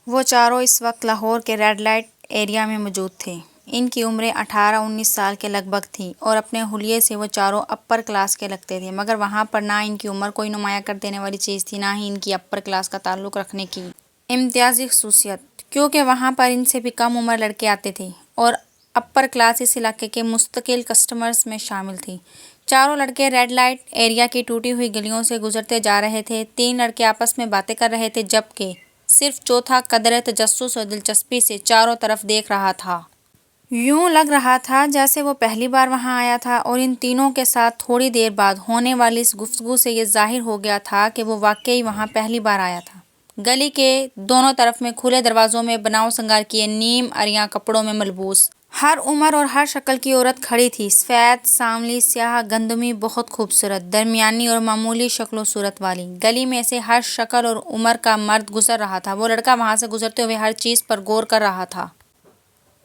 وہ چاروں اس وقت لاہور کے ریڈ لائٹ ایریا میں موجود تھے۔ ان کی عمریں 18-19 سال کے لگ بھگ تھی اور اپنے حلیے سے وہ چاروں اپر کلاس کے لگتے تھے، مگر وہاں پر نہ ان کی عمر کوئی نمایاں کر دینے والی چیز تھی، نہ ہی ان کی اپر کلاس کا تعلق رکھنے کی امتیازی خصوصیت، کیونکہ وہاں پر ان سے بھی کم عمر لڑکے آتے تھے اور اپر کلاس اس علاقے کے مستقل کسٹمرز میں شامل تھی۔ چاروں لڑکے ریڈ لائٹ ایریا کی ٹوٹی ہوئی گلیوں سے گزرتے جا رہے تھے۔ 3 لڑکے آپس میں باتیں کر رہے تھے، جبکہ صرف چوتھا قدرے تجسس اور دلچسپی سے چاروں طرف دیکھ رہا تھا۔ یوں لگ رہا تھا جیسے وہ پہلی بار وہاں آیا تھا، اور ان تینوں کے ساتھ تھوڑی دیر بعد ہونے والی اس گفتگو سے یہ ظاہر ہو گیا تھا کہ وہ واقعی وہاں پہلی بار آیا تھا۔ گلی کے دونوں طرف میں کھلے دروازوں میں بناؤ سنگار کیے نیم عریاں کپڑوں میں ملبوس ہر عمر اور ہر شکل کی عورت کھڑی تھی، سفید، سانولی، سیاہ، گندمی، بہت خوبصورت، درمیانی اور معمولی شکل و صورت والی۔ گلی میں سے ہر شکل اور عمر کا مرد گزر رہا تھا۔ وہ لڑکا وہاں سے گزرتے ہوئے ہر چیز پر غور کر رہا تھا۔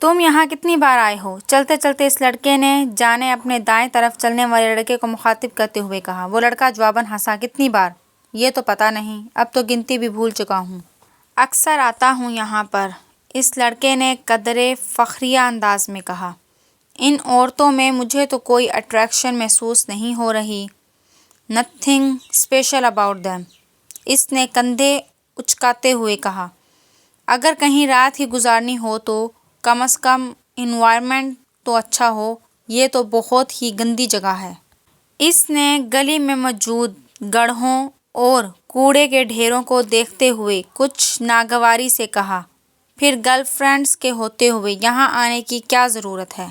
تم یہاں کتنی بار آئے ہو؟ چلتے چلتے اس لڑکے نے جانے اپنے دائیں طرف چلنے والے لڑکے کو مخاطب کرتے ہوئے کہا۔ وہ لڑکا جواباً ہنسا، کتنی بار؟ یہ تو پتہ نہیں، اب تو گنتی بھی بھول چکا ہوں۔ اکثر آتا ہوں یہاں پر، اس لڑکے نے قدرے فخریہ انداز میں کہا۔ ان عورتوں میں مجھے تو کوئی اٹریکشن محسوس نہیں ہو رہی۔ نتھنگ اسپیشل اباؤٹ دیم، اس نے کندھے اچکاتے ہوئے کہا۔ اگر کہیں رات ہی گزارنی ہو تو کم از کم انوائرمنٹ تو اچھا ہو، یہ تو بہت ہی گندی جگہ ہے۔ اس نے گلی میں موجود گڑھوں اور کوڑے کے ڈھیروں کو دیکھتے ہوئے کچھ ناگواری سے کہا۔ پھر گرل فرینڈز کے ہوتے ہوئے یہاں آنے کی کیا ضرورت ہے؟